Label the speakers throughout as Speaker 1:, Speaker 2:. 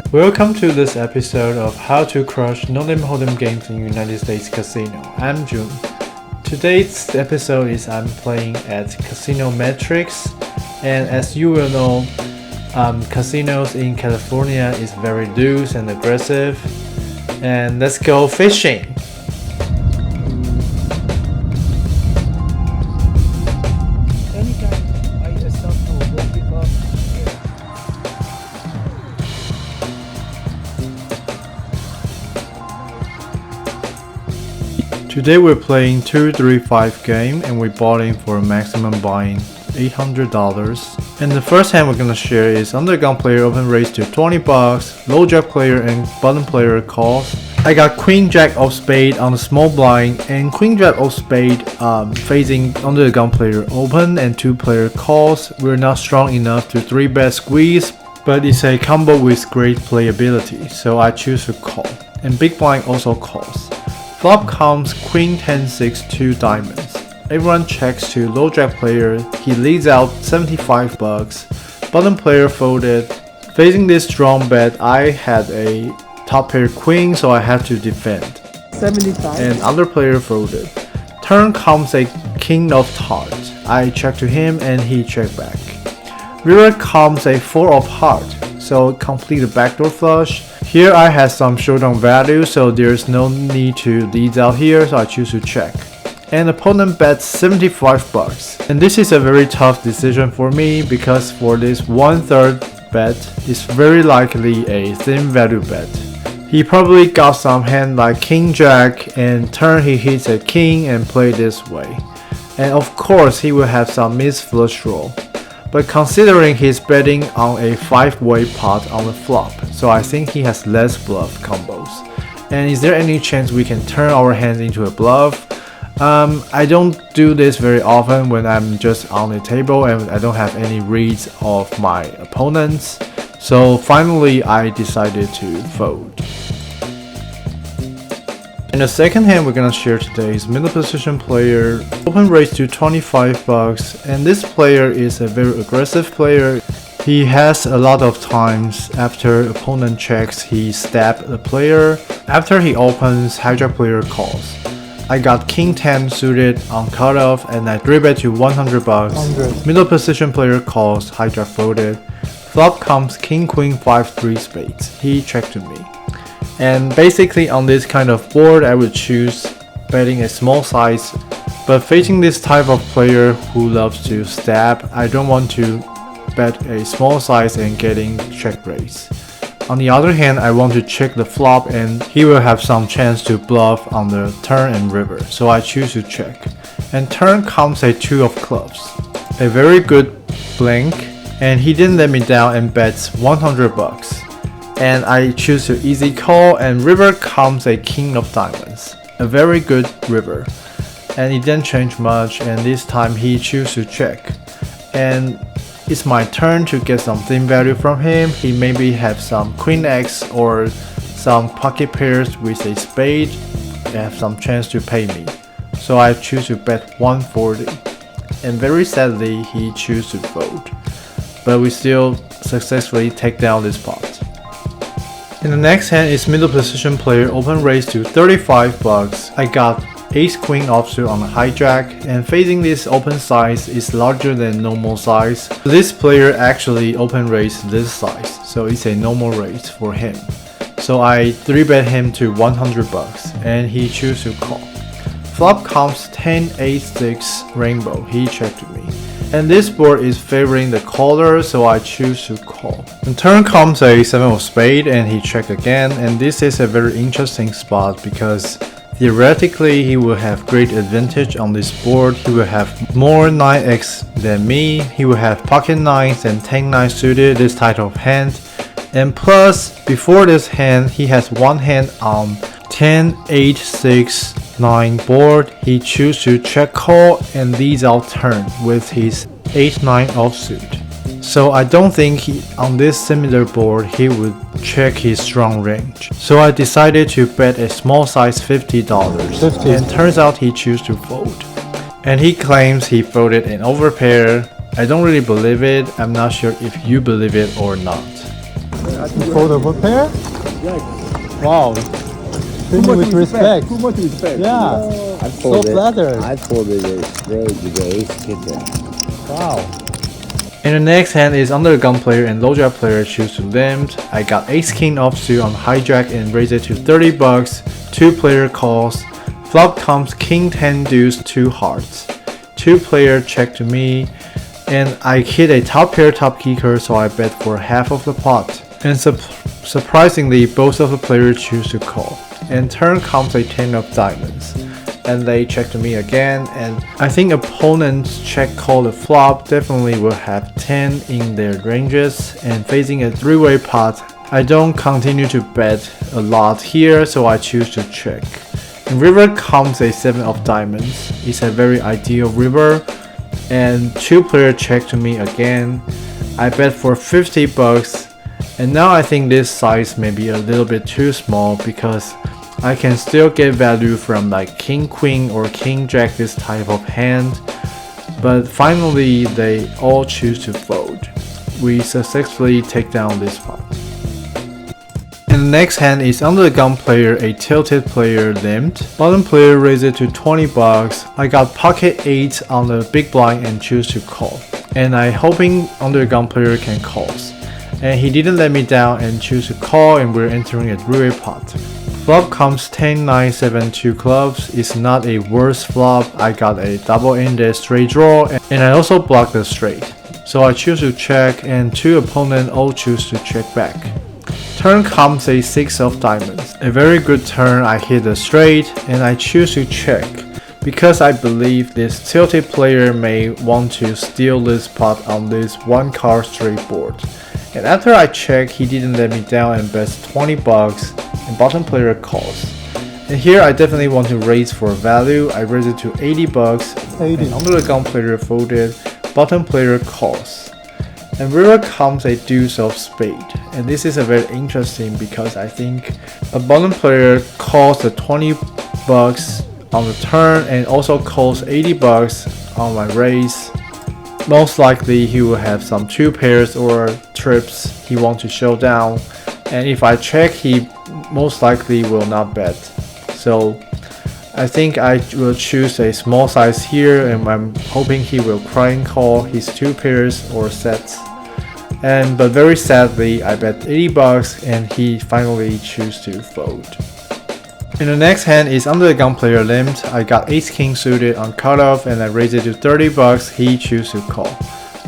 Speaker 1: Welcome to this episode of How to Crush No-Limit Hold'em Games in United States Casino. I'm June. Today's episode is I'm playing at Casino Matrix, and as you will know, casinos in California is very loose and aggressive. And let's go fishing. Today we're playing 2-3-5 game, and we bought in for a maximum buying $800. And the first hand we're gonna share is undergun player open raise to $20, low jack player and button player calls. I got queen jack of spade on the small blind and queen jack of spade facing under the gun player open and 2 player calls. We're not strong enough to 3-bet squeeze, but it's a combo with great playability, so I choose to call. And big blind also calls. Flop comes queen 10-6 2 diamonds. Everyone checks to low jack player. He leads out $75. Bottom player folded. Facing this strong bet, I had a top pair queen, so I had to defend.
Speaker 2: 75.
Speaker 1: And other player folded. Turn comes a king of hearts. I check to him and he check back. River comes a 4 of heart, so complete a backdoor flush. Here I had some showdown value, so there's no need to lead out here, so I choose to check. And opponent bets $75. And this is a very tough decision for me, because for this 1/3 bet, it's very likely a thin value bet. He probably got some hand like king jack, and turn he hits a king and play this way. And of course he will have some missed flush draw. But considering he's betting on a 5-way pot on the flop, so I think he has less bluff combos. And is there any chance we can turn our hands into a bluff? I don't do this very often when I'm just on the table and I don't have any reads of my opponents. So finally I decided to fold. And the second hand we're gonna share today is middle position player, open raise to $25, and this player is a very aggressive player. He has a lot of times after opponent checks, he stab the player. After he opens, hijack player calls. I got king 10 suited on cutoff and I 3-bet to $100. Middle position player calls, hijack folded. Flop comes king queen 5-3 spades. He checked to me. And basically on this kind of board, I would choose betting a small size, but facing this type of player who loves to stab, I don't want to bet a small size and getting check raise. On the other hand, I want to check the flop and he will have some chance to bluff on the turn and river, so I choose to check. And turn comes a 2 of clubs, a very good blink, and he didn't let me down and bets $100. And I choose to easy call, and river comes a king of diamonds, a very good river, and it didn't change much, and this time he choose to check. And it's my turn to get some thin value from him. He maybe have some queen X or some pocket pairs with a spade and have some chance to pay me, so I choose to bet 140, and very sadly he choose to fold, but we still successfully take down this pot. And the next hand is middle position player open raise to $35. I got ace queen offsuit on the hijack, and facing this open size is larger than normal size. This player actually open raise this size, so it's a normal raise for him. So I 3-bet him to $100 and he choose to call. Flop comes 10-8-6 rainbow. He checked to me. And this board is favoring the caller, so I choose to call. And turn comes a 7 of spade and he checked again, and this is a very interesting spot because theoretically he will have great advantage on this board. He will have more 9x than me. He will have pocket 9s and 10-9 suited, this type of hand. And plus, before this hand, he has one hand on 10-8-6-9 board. He choose to check call and leads out turn with his 8-9 offsuit. So I don't think on this similar board he would check his strong range. So I decided to bet a small size $50. And turns out he chose to fold. And he claims he folded an overpair. I don't really believe it. I'm not sure if you believe it or not. Fold over pair? Wow. Treating with respect.
Speaker 2: Too much respect.
Speaker 1: Yeah.
Speaker 3: I
Speaker 1: So
Speaker 3: folded.
Speaker 1: flattered.
Speaker 3: I folded it straight with the ace kicker.
Speaker 1: Wow. And the next hand is under the gun player and low jack player choose to limp. I got ace king offsuit on hijack and raise it to 30 bucks. 2 player calls. Flop comes king 10 deuce 2 hearts. 2 player check to me. And I hit a top pair top kicker, so I bet for half of the pot. And surprisingly, both of the players choose to call. And turn comes a 10 of diamonds. And they check to me again, and I think opponents check call the flop definitely will have 10 in their ranges, and facing a 3-way pot, I don't continue to bet a lot here, so I choose to check. And river comes a 7 of diamonds. It's a very ideal river, and 2 player check to me again. I bet for 50 bucks, and now I think this size may be a little bit too small because I can still get value from like king queen or king jack, this type of hand, but finally they all choose to fold. We successfully take down this pot. And the next hand is under the gun player, a tilted player limped. Bottom player raised it to 20 bucks. I got pocket 8 on the big blind and choose to call. And I hoping under the gun player can calls. And he didn't let me down and choose to call, and we're entering a 3-way pot. Flop comes 10, 9, 7, 2 clubs. It's not a worse flop. I got a double-ended straight draw, and I also blocked the straight. So I choose to check, and 2 opponents all choose to check back. Turn comes a 6 of diamonds. A very good turn. I hit the straight, and I choose to check because I believe this tilted player may want to steal this pot on this 1-card straight board. And after I check, he didn't let me down and bets 20 bucks, and bottom player calls. And here I definitely want to raise for value. I raise it to 80 bucks, 80. And under the gun player folded, bottom player calls. And river comes a deuce of spade. And this is a very interesting because I think a bottom player calls the 20 bucks on the turn and also calls 80 bucks on my raise. Most likely he will have some 2 pairs or trips he wants to show down, and if I check, he most likely will not bet. So I think I will choose a small size here, and I'm hoping he will crying call his 2 pairs or sets. But very sadly, I bet 80 bucks and he finally choose to fold. And the next hand is under the gun player limped. I got ace king suited on cutoff and I raise it to 30 bucks. He choose to call.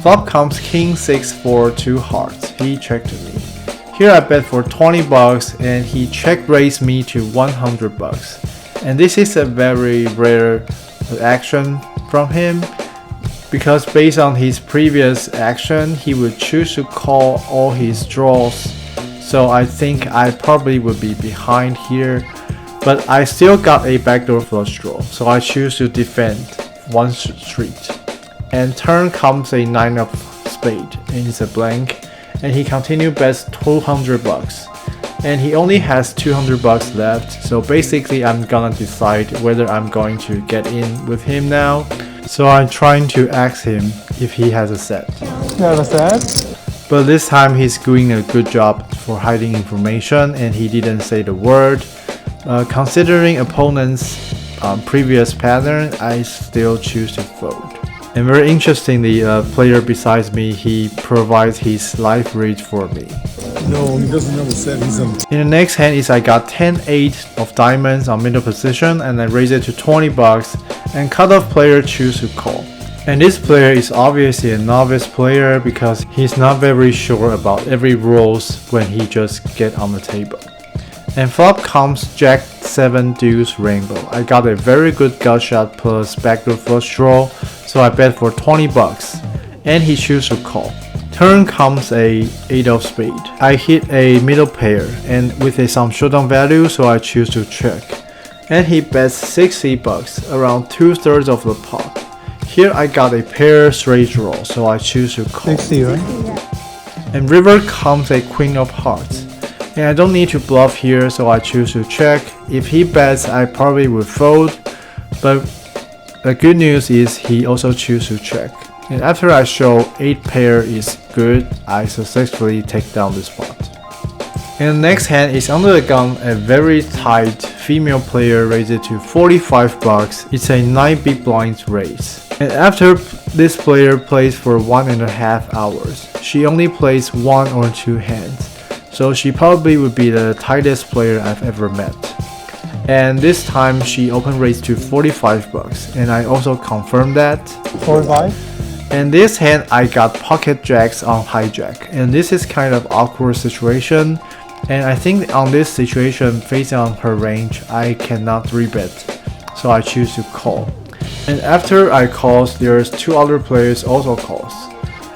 Speaker 1: Flop comes king 6 4 2 hearts. He checked to me. Here I bet for 20 bucks and he check raised me to 100 bucks. And this is a very rare action from him because based on his previous action, he would choose to call all his draws. So I think I probably would be behind here. But I still got a backdoor flush draw, so I choose to defend 1 street. And turn comes a 9 of spade, and it's a blank. And he continue bets 200 bucks. And he only has 200 bucks left, so basically I'm gonna decide whether I'm going to get in with him now. So I'm trying to ask him if he has a set.
Speaker 2: You have a set?
Speaker 1: But this time he's doing a good job for hiding information, and he didn't say the word. Considering opponent's previous pattern, I still choose to fold. And very interestingly, a player besides me, he provides his live read for me.
Speaker 2: No, he doesn't have a set. He's on.
Speaker 1: In the next hand is I got 10-8 of diamonds on middle position and I raise it to 20 bucks and cutoff player choose to call. And this player is obviously a novice player because he's not very sure about every rules when he just get on the table. And flop comes jack 7 deuce rainbow. I got a very good gut shot plus backdoor flush draw, so I bet for 20 bucks. And he choose to call. Turn comes a 8 of spade. I hit a middle pair and with some showdown value, so I choose to check. And he bets 60 bucks, around 2/3 of the pot. Here I got a pair straight draw, so I choose to call.
Speaker 2: 60, right?
Speaker 1: And river comes a queen of hearts. And I don't need to bluff here, so I choose to check. If he bets, I probably would fold, but the good news is he also choose to check. And after I show 8 pair is good, I successfully take down this pot. And the next hand is under the gun, a very tight female player raised it to 45 bucks. It's a 9 big blinds raise. And after this player plays for 1.5 hours, she only plays 1 or 2 hands. So she probably would be the tightest player I've ever met. And this time she open raised to 45 bucks, and I also confirmed that.
Speaker 2: 45?
Speaker 1: And this hand I got pocket jacks on hijack, and this is kind of awkward situation. And I think on this situation, facing on her range, I cannot rebet, so I choose to call. And after I calls, there's 2 other players also calls.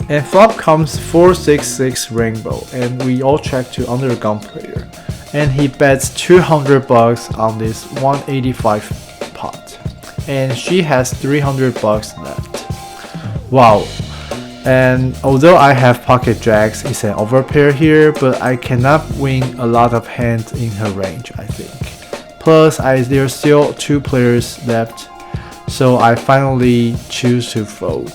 Speaker 1: And flop comes 4-6-6 rainbow, and we all check to under the gun player. And he bets 200 bucks on this 185 pot. And she has 300 bucks left. Wow. And although I have pocket jacks, it's an overpair here, but I cannot win a lot of hands in her range, I think. Plus, there's still 2 players left, so I finally choose to fold.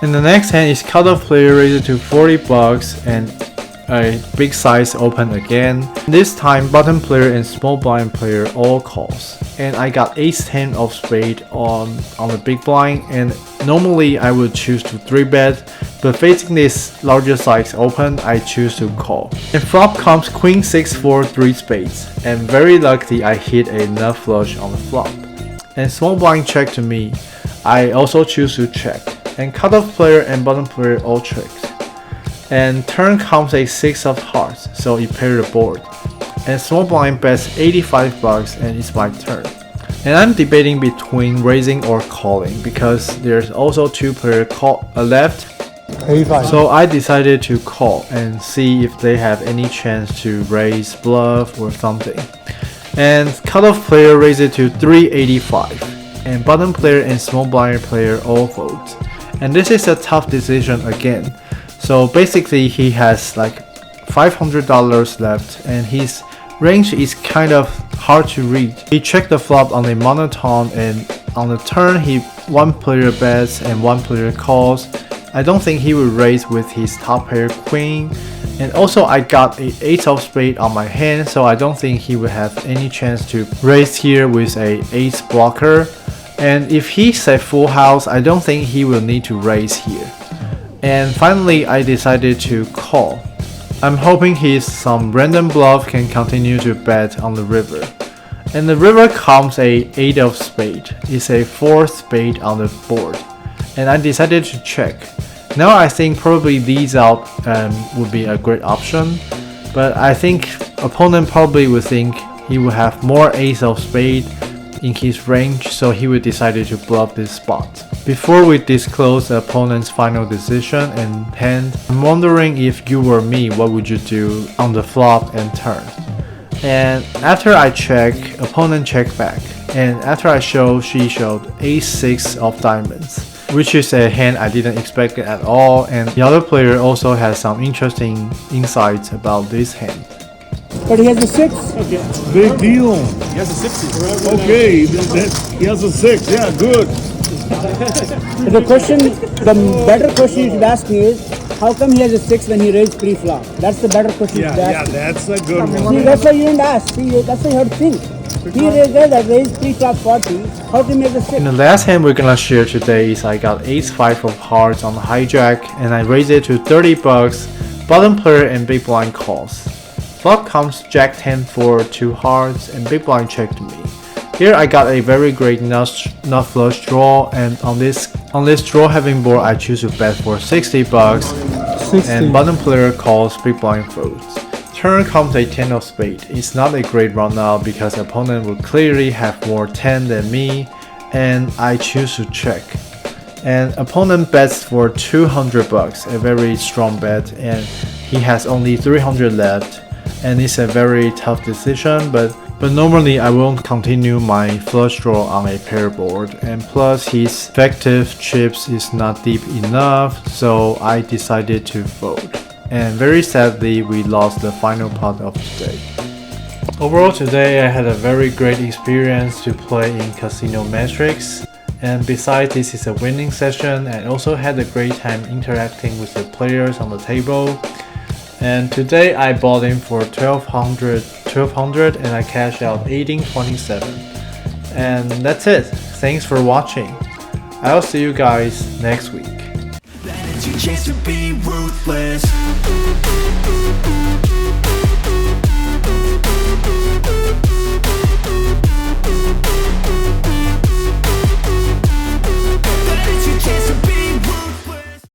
Speaker 1: And the next hand is cutoff player raised to 40 bucks and a big size open again. This time bottom player and small blind player all calls. And I got ace-10 of spade on the big blind, and normally I would choose to 3-bet, but facing this larger size open, I choose to call. And flop comes queen 6-4 3 spades, and very lucky I hit a nut flush on the flop. And small blind check to me, I also choose to check. And cutoff player and bottom player all checked. And turn comes a 6 of hearts, so it paired the board. And small blind bets 85 bucks, and it's my turn. And I'm debating between raising or calling because there's also 2 players left.
Speaker 2: 85.
Speaker 1: So I decided to call and see if they have any chance to raise bluff or something. And cutoff player raised it to 385, and bottom player and small blind player all vote. And this is a tough decision again. So basically he has like $500 left, and his range is kind of hard to read. He checked the flop on a monotone, and on the turn one player bets and 1 player calls. I don't think he would raise with his top pair queen. And also I got a 8 of spade on my hand, so I don't think he would have any chance to raise here with a ace blocker. And if he's a full house, I don't think he will need to raise here. And finally I decided to call. I'm hoping some random bluff can continue to bet on the river. And the river comes a 8 of spade. It's a 4th spade on the board. And I decided to check. Now I think probably these out would be a great option. But I think opponent probably would think he would have more ace of spade in his range, so he would decide to bluff this spot. Before we disclose the opponent's final decision and hand, I'm wondering if you were me, what would you do on the flop and turn? And after I check, opponent checked back, and after I showed, she showed ace-6 of diamonds, which is a hand I didn't expect at all, and the other player also has some interesting insights about this hand.
Speaker 4: But he has a 6.
Speaker 2: Okay. Big deal. He has a 6. Okay, he has a 6. Yeah, good.
Speaker 4: The better question you should ask me is, how come he has a 6 when he raised pre-flop? That's the better question you should ask me.
Speaker 2: That's a good one.
Speaker 4: See, that's why you didn't ask. See, that's why you have to think. He raised pre-flop 40. How come he has a 6?
Speaker 1: And the last hand we're gonna share today is I got ace-5 of hearts on the hijack, and I raised it to 30 bucks, bottom player and big blind calls. Flop comes jack-10 for 2 hearts, and big blind checked me. Here I got a very great nut flush draw, and on this draw having board I choose to bet for 60 bucks,
Speaker 2: 60.
Speaker 1: and bottom player calls, big blind folds. Turn comes a 10 of spade. It's not a great run now because opponent will clearly have more 10 than me, and I choose to check. And opponent bets for 200 bucks, a very strong bet, and he has only 300 left, and it's a very tough decision, but normally I won't continue my flush draw on a pair board, and plus his effective chips is not deep enough, so I decided to fold. And very sadly we lost the final pot of today. Overall today I had a very great experience to play in Casino Matrix, and besides this is a winning session, I also had a great time interacting with the players on the table. And today I bought in for 1200 and I cashed out 1827. And that's it. Thanks for watching. I'll see you guys next week.
Speaker 5: Chance to be ruthless.